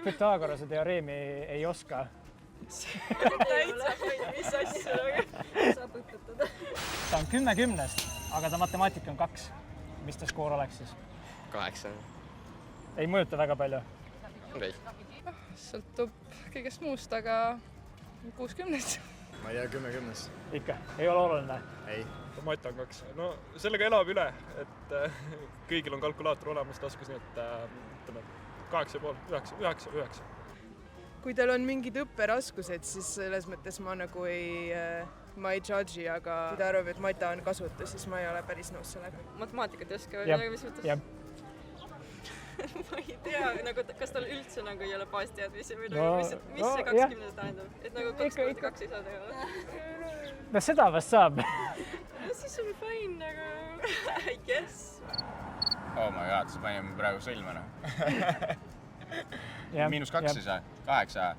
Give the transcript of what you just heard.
Pythagorase teoreemi ei oska. Täitsa võid, mis asja saab õpetada. Ta on 10-10, aga ta matemaatika on 2. Mis ta skoor oleks siis? 8. Ei mõjuta väga palju. Ei. Sõltub kõigest muust, aga 60. Ma ei tea, 10-10. Ikka, ei ole oluline. Ei. Matt on 2. No sellega elab üle, et kõigil on kalkulaator olemas taskus, nii et 8,5, 9. Kui teil on mingid õpperaskused, siis selles mõttes ma nagu ei judge'i, aga kui ta arvab, et Mata on kasutu, siis ma ei ole päris nõus sellega. Matemaatikat ei oska või mis mõttes? Ma ei tea, nagu, kas tal üldse nagu ei ole baasteadmisi või nagu, mis see 20 tähendab? Et nagu 2 korda 2 ei saa teha? No seda vast saab. No siis on fine, nagu I guess. Oh my god, sa panime praegu sõlmana. -2 siis, 8.